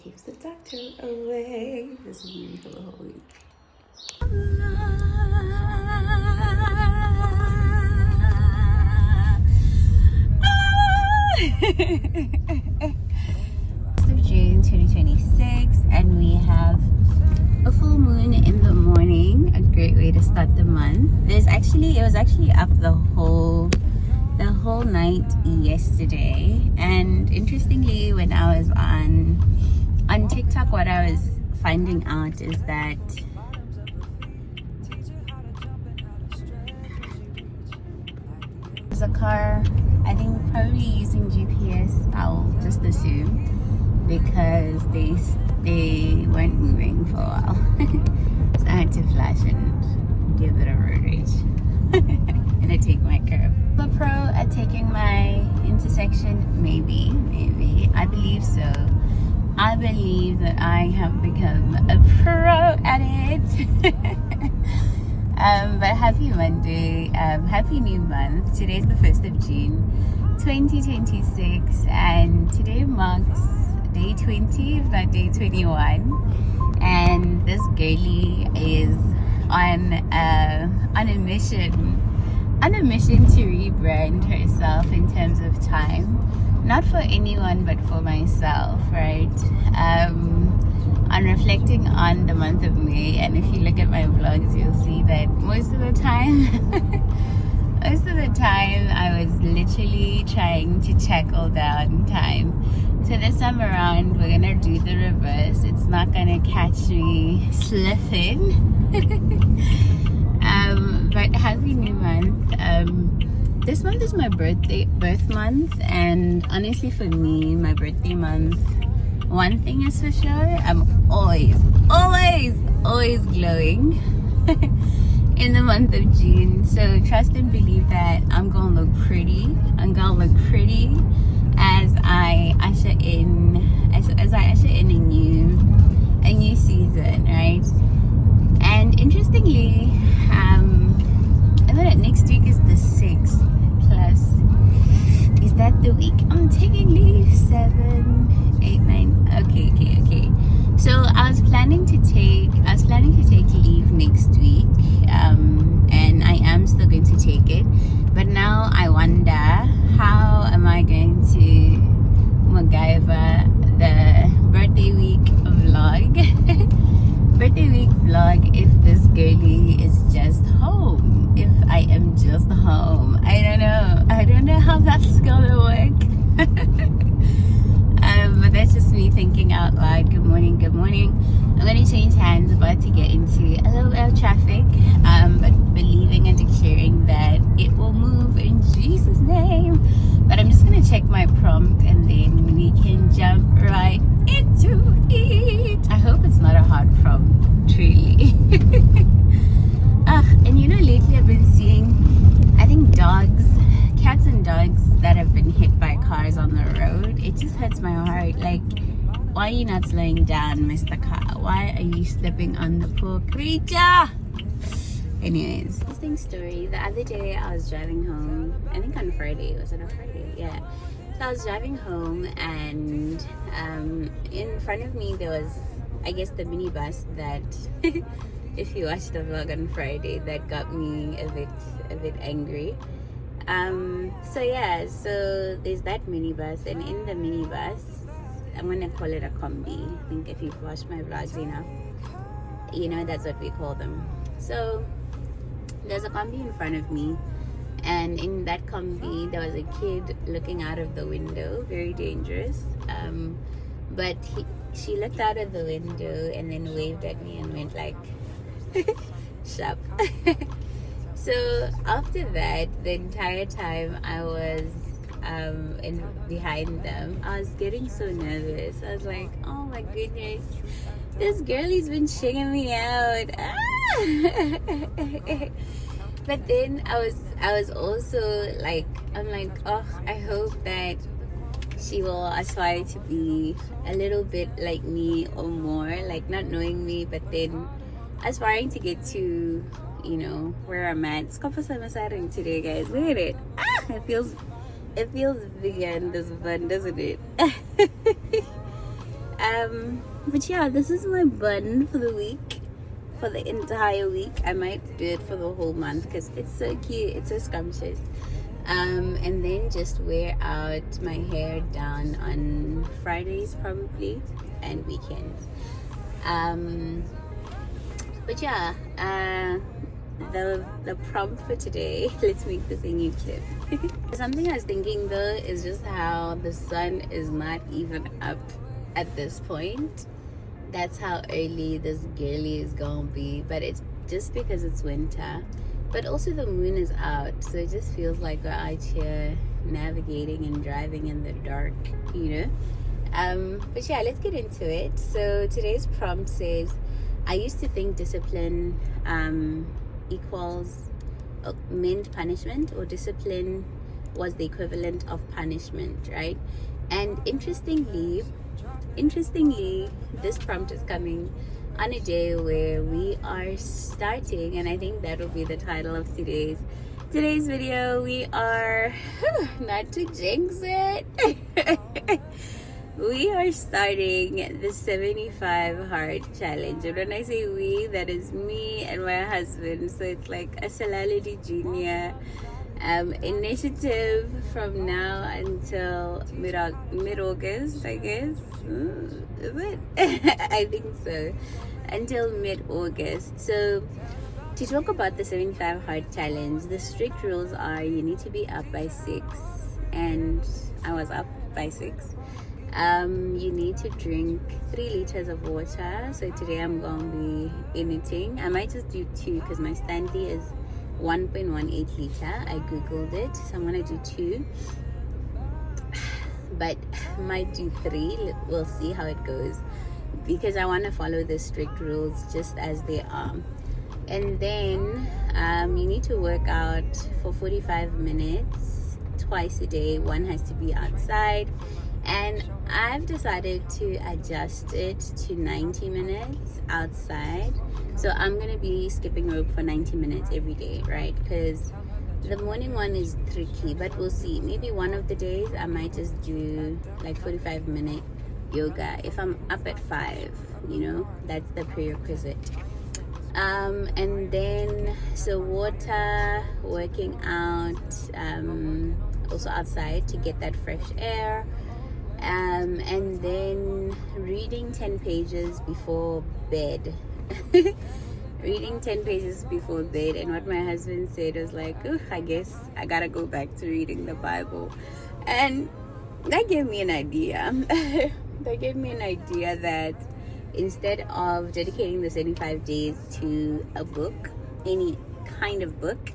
keeps the doctor away. This is me for the whole week. Of June 2026, and we have a full moon in the morning. A great way to start the month. It was actually up the whole night yesterday, and interestingly, when I was on TikTok, what I was finding out is that there's a car, I think probably using GPS, I'll just assume, because they weren't moving for a while. So I had to flash and do a bit of road rage. And I take my curve. A pro at taking my intersection? Maybe. I believe so. I believe that I have become a pro at it. But happy Monday, happy new month. Today's the 1st of June 2026, and today marks day 20, if not day 21. And this girlie is on a mission to rebrand herself in terms of time, not for anyone but for myself, right? I'm reflecting on the month of May, and if you look at my vlogs, you'll see that most of the time I was literally trying to tackle down time. So this time around, we're gonna do the reverse. It's not gonna catch me slipping. But happy new month. This month is my birth month, and honestly for me, my birthday month, one thing is for sure, I'm always glowing in the month of June. So trust and believe that I'm gonna look pretty. As I usher in a new season, right? And interestingly, I know that next week is the 6th plus. Is that the week I'm taking leave? 7, 8, 9. Okay. So I was planning to take leave next week, and I am still going to take it. But now I wonder, how am I going to MacGyver the birthday week vlog? If this girlie is just home, if I am just home. I don't know how that's gonna work. But that's just me thinking out loud. Good morning. I'm gonna change hands, about to get into a little bit of traffic, but believing and declaring that it will move in Jesus' name. But I'm just gonna check my prompt, and then we can jump right into it. I hope it's not a hard prompt, truly. And lately I've been seeing, I think, cats and dogs that have been hit by cars on the road. It just hurts my heart. Like, why are you not slowing down, Mr. Car? Why are you stepping on the poor creature? Anyways, interesting story. The other day I was driving home, I think on Friday. Was it on Friday? Yeah. So I was driving home, and in front of me there was, I guess, the minibus that if you watched the vlog on Friday, that got me a bit angry. So there's that minibus, and in the minibus, I'm gonna call it a combi. I think if you've watched my vlogs enough, that's what we call them. So there's a combi in front of me, and in that combi there was a kid looking out of the window, very dangerous. But she looked out of the window and then waved at me and went like, "Shup." So after that, the entire time I was behind them, I was getting so nervous. I was like, oh my goodness, this girlie's been checking me out. But then I was also like, I'm like, oh, I hope that she will aspire to be a little bit like me or more, like not knowing me, but then aspiring to get to, where I'm at. It's comfortable today, guys. Look at it. It feels big and this fun, doesn't it? But yeah, this is my bun for the week, for the entire week. I might do it for the whole month because it's so cute. It's so scrumptious. And then just wear out my hair down on Fridays probably and weekends. But yeah, the prompt for today, let's make this a new clip. Something I was thinking though is just how the sun is not even up at this point. That's how early this girly is gonna be, but it's just because it's winter. But also the moon is out, so it just feels like we're out here navigating and driving in the dark, you know. But yeah, let's get into it. So today's prompt says, I used to think discipline meant punishment, or discipline was the equivalent of punishment, right? And interestingly, this prompt is coming on a day where we are starting, and I think that will be the title of today's video. We are not to jinx it. We are starting the 75 hard challenge, and when I say we, that is me and my husband. So it's like a Selaledi Junior initiative from now until mid-August, I guess. Is it? I think so, until mid-August. So to talk about the 75 hard challenge, the strict rules are you need to be up by 6, and I was up by 6. You need to drink 3 liters of water. So today I'm gonna be emitting, I might just do 2 because my standee is 1.18 liter. I googled it, so I'm gonna do 2, but might do 3. We'll see how it goes, because I want to follow the strict rules just as they are. And then you need to work out for 45 minutes twice a day. One has to be outside, and I've decided to adjust it to 90 minutes outside. So I'm going to be skipping rope for 90 minutes every day, right? Because the morning one is tricky, but we'll see. Maybe one of the days I might just do like 45-minute yoga if I'm up at 5, you know, that's the prerequisite. And then, so water, working out, also outside to get that fresh air. And then reading 10 pages before bed. Reading 10 pages before bed. And what my husband said was like, I guess I gotta go back to reading the Bible. And that gave me an idea. That instead of dedicating the 75 days to a book, any kind of book,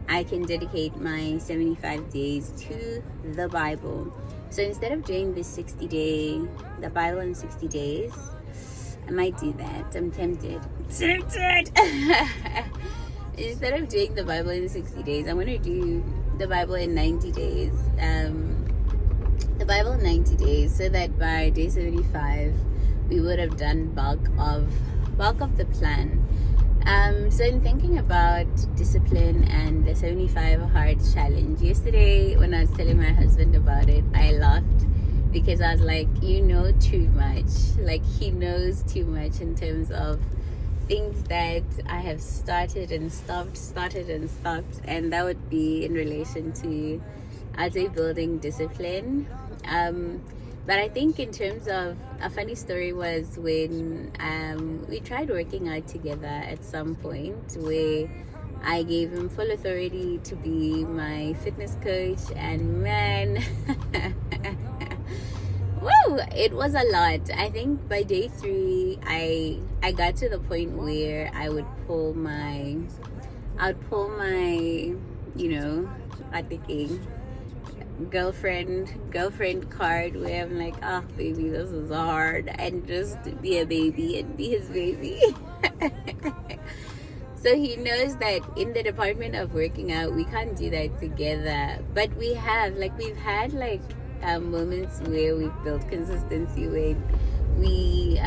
I can dedicate my 75 days to the Bible. So instead of doing the Bible in 60 days, I might do that. I'm tempted. Instead of doing the Bible in 60 days, I'm going to do the Bible in 90 days. The Bible in 90 days, so that by day 75, we would have done bulk of the plan. So in thinking about discipline and the 75 hard challenge, yesterday when I was telling my husband about it, I laughed because I was like, you know too much. Like, he knows too much in terms of things that I have started and stopped, and that would be in relation to, I'd say, building discipline. But I think in terms of a funny story was when we tried working out together at some point, where I gave him full authority to be my fitness coach, and man, whoa, it was a lot. I think by day 3, I got to the point where I would pull my, you know, I thinking girlfriend card, where I'm like, oh baby, this is hard, and just be a baby and be his baby. So he knows that in the department of working out, we can't do that together, but we've had moments where we've built consistency, when we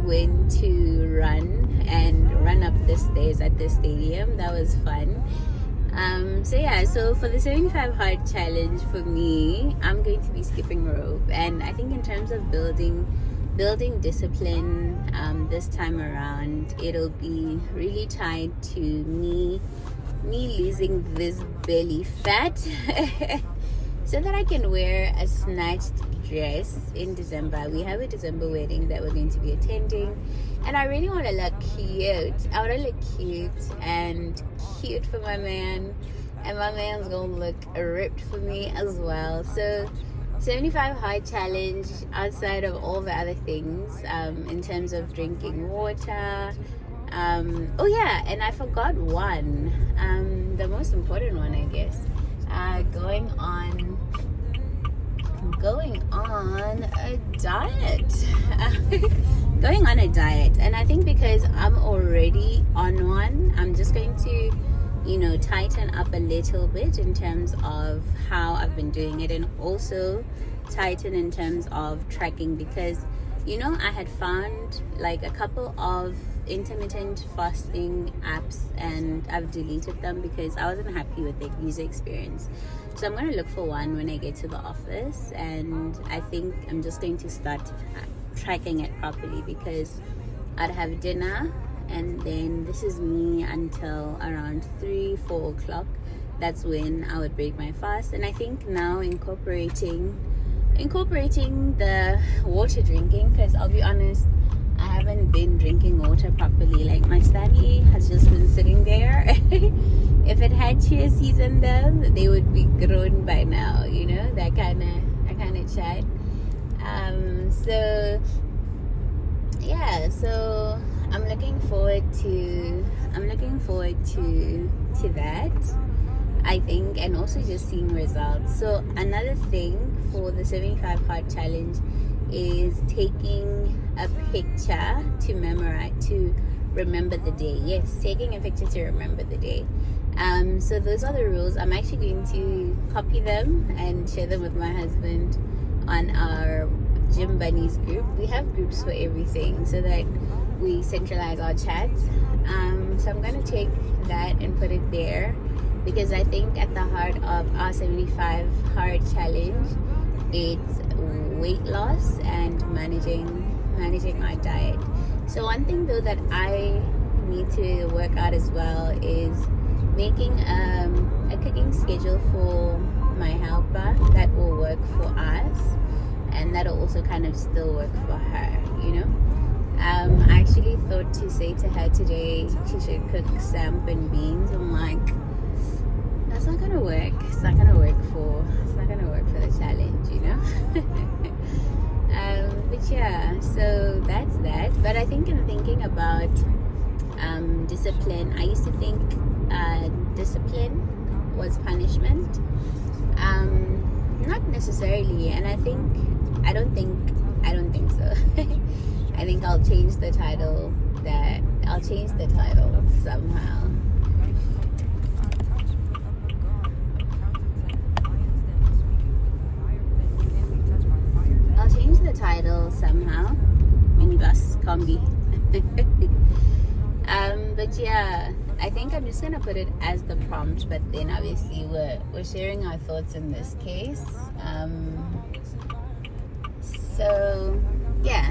went to run up the stairs at the stadium. That was fun. So for the 75 hard challenge, for me, I'm going to be skipping rope. And I think in terms of building building discipline this time around, it'll be really tied to me losing this belly fat so that I can wear a snatched dress in December. We have a December wedding that we're going to be attending, and I really want to look cute. I want to look cute and cute for my man, and my man's gonna look ripped for me as well. So 75 hard challenge, outside of all the other things, in terms of drinking water. Oh yeah, and I forgot one, the most important one, I guess. Going on a diet. Going on a diet. And I think because I'm already on one, I'm just going to, tighten up a little bit in terms of how I've been doing it, and also tighten in terms of tracking, because I had found like a couple of intermittent fasting apps and I've deleted them because I wasn't happy with the user experience. So I'm going to look for one when I get to the office, and I think I'm just going to start tracking it properly, because I'd have dinner and then this is me until around 3-4 o'clock. That's when I would break my fast. And I think now incorporating the water drinking, because I'll be honest, I haven't been drinking water properly. Like, my Stanley has just been sitting there. If it had cheer season though, they would be grown by now, that kind of chat. So I'm looking forward to that, I think, and also just seeing results. So another thing for the 75 hard challenge is taking a picture to remember the day. Yes, taking a picture to remember the day. So those are the rules. I'm actually going to copy them and share them with my husband on our Gym Bunnies group. We have groups for everything so that we centralize our chats. So I'm going to take that and put it there, because I think at the heart of our 75 hard challenge, it's weight loss and managing our diet. So one thing though that I need to work out as well is making a cooking schedule for my helper that will work for us, and that'll also kind of still work for her. I actually thought to say to her today she should cook samp and beans. I'm like, that's not gonna work. It's not gonna work for the challenge, But yeah, so that's that. But I think in thinking about discipline, I used to think discipline was punishment. Not necessarily, and I don't think so. I think I'll change the title somehow. I'll change the title somehow. Minibus combi. But yeah, I think I'm just gonna put it as the prompt, but then obviously we're sharing our thoughts in this case.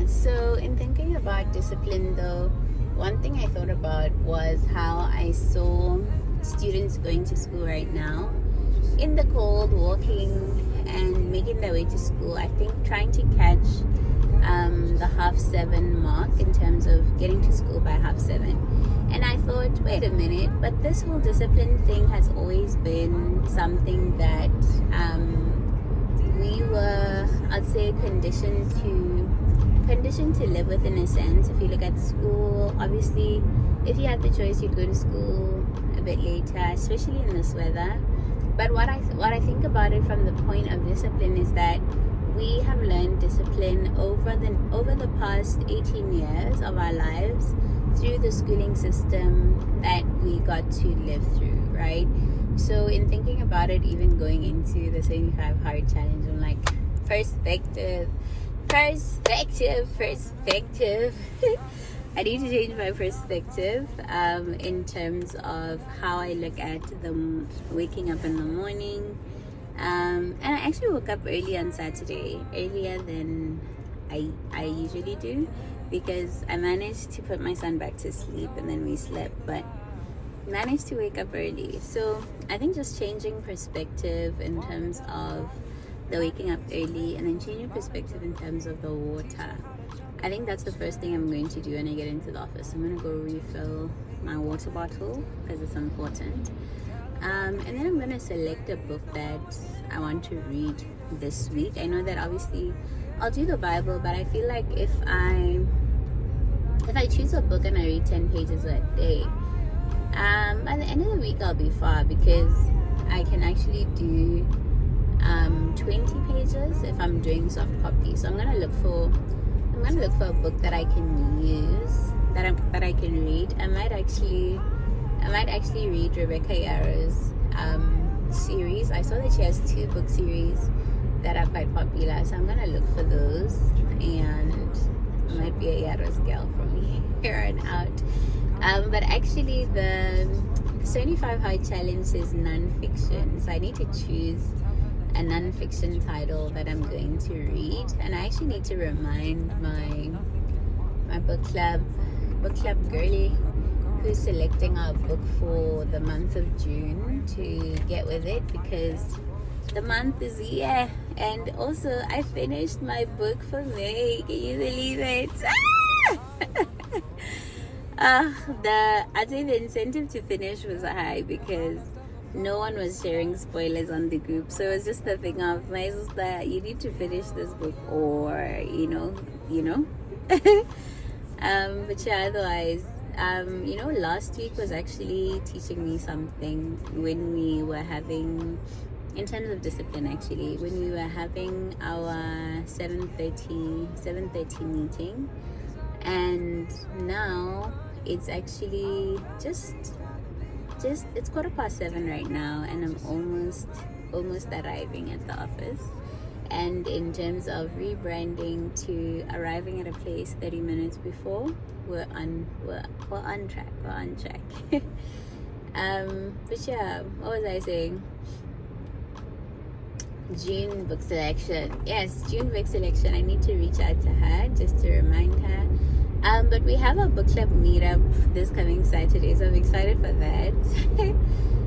So in thinking about discipline though, one thing I thought about was how I saw students going to school right now in the cold, walking and making their way to school. I think trying to catch the 7:30 mark in terms of getting to school by 7:30. And I thought, wait a minute, but this whole discipline thing has always been something that we were, I'd say, conditioned to live with, in a sense. If you look at school, obviously, if you had the choice, you'd go to school a bit later, especially in this weather. But what I think about it from the point of discipline is that we have learned discipline over the past 18 years of our lives through the schooling system that we got to live through, right? So in thinking about it, even going into the 75 hard challenge, I'm like, perspective. I need to change my perspective in terms of how I look at them waking up in the morning. And I actually woke up early on Saturday, earlier than I usually do, because I managed to put my son back to sleep and then we slept, but managed to wake up early. So I think just changing perspective in terms of the waking up early, and then changing perspective in terms of the water. I think that's the first thing I'm going to do when I get into the office. I'm going to go refill my water bottle because it's important. And then I'm going to select a book that I want to read this week. I know that obviously I'll do the Bible, but I feel like if I choose a book and I read 10 pages a day, by the end of the week I'll be far, because I can actually do 20 pages if I'm doing soft copy. So I'm gonna look for a book that I can use, that I can read. I might actually read Rebecca Yarrow's series. I saw that she has 2 book series that are quite popular, so I'm gonna look for those, and I might be a Yarrow's girl from here on out. But actually the 75 Hard Challenge is non-fiction, so I need to choose a non-fiction title that I'm going to read. And I actually need to remind my book club girly who's selecting our book for the month of June to get with it, because the month is here. And also I finished my book for May. Can you believe it? I'd say the incentive to finish was high, because no one was sharing spoilers on the group. So it's just the thing of, my sister, you need to finish this book, or you know. But yeah, otherwise, last week was actually teaching me something when we were having, in terms of discipline, actually, when we were having our 7:30 meeting, and now it's actually just it's 7:15 right now, and I'm almost arriving at the office. And in terms of rebranding to arriving at a place 30 minutes before, we're on track. But yeah, what was I saying? June book selection. Yes, June book selection. I need to reach out to her just to remind her. But we have a book club meetup this coming Saturday, so I'm excited for that.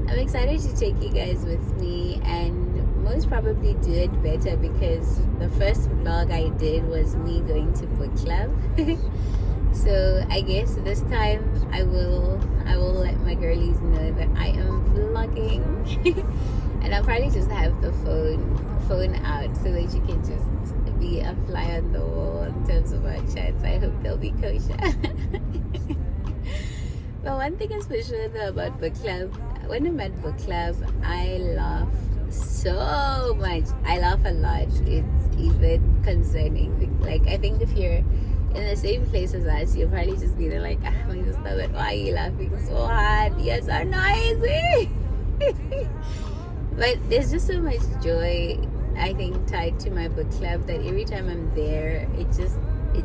I'm excited to take you guys with me, and most probably do it better, because the first vlog I did was me going to book club. So I guess this time I will let my girlies know that I am vlogging. And I'll probably just have the phone out so that you can just be a fly on the wall in terms of our chats. I hope they'll be kosher. But one thing is for sure though about book club, when I'm at book club, I laugh so much. I laugh a lot. It's even concerning. Like, I think if you're in the same place as us, you'll probably just be there like, my sister, but why are you laughing so hard? You're so noisy. But there's just so much joy, I think, tied to my book club, that every time I'm there, it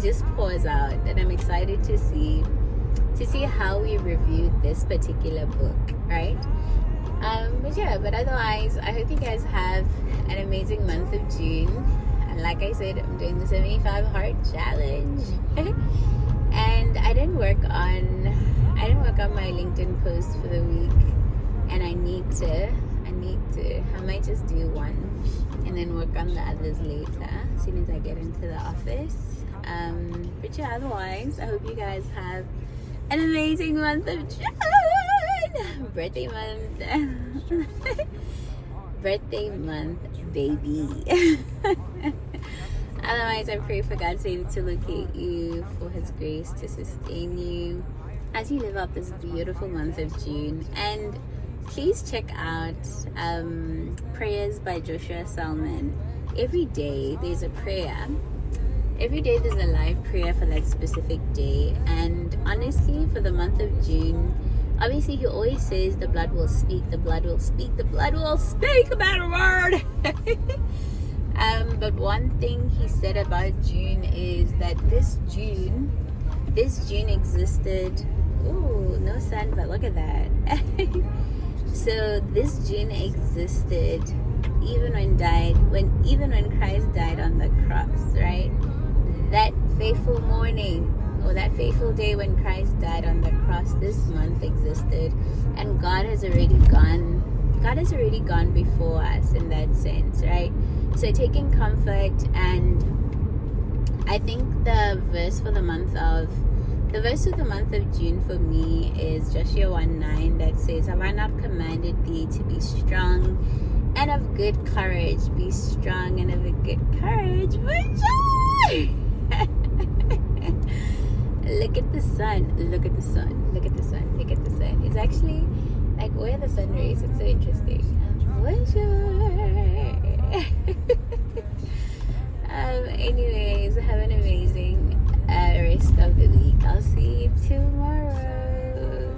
just pours out, and I'm excited to see how we reviewed this particular book, right? But otherwise, I hope you guys have an amazing month of June. And like I said, I'm doing the 75 Hard Challenge. And I didn't work on my LinkedIn post for the week, and I might just do one and then work on the others later as soon as I get into the office. But yeah, otherwise, I hope you guys have an amazing month of June. Birthday month, baby. Otherwise, I pray for God's favor to locate you, for His grace to sustain you as you live up this beautiful month of June. And please check out Prayers by Joshua Salman. Every day there's a prayer. Every day there's a live prayer for that specific day. And honestly, for the month of June, obviously he always says the blood will speak, the blood will speak, the blood will speak about a word. But one thing he said about June is that this June existed. Ooh, no sun, but look at that. So this June existed even when Christ died on the cross, right? that fateful morning or that fateful day when Christ died on the cross this month existed, and God has already gone before us in that sense, right? So taking comfort, and I think the verse of the month of June for me is Joshua 1:9, that says, "Have I not commanded thee to be strong and of good courage? Be strong and of a good courage." Look at the sun. Look at the sun. Look at the sun. Look at the sun. It's actually like where the sun rays. It's so interesting. Bonjour. Anyways, have an amazing rest of the week. I'll see you tomorrow.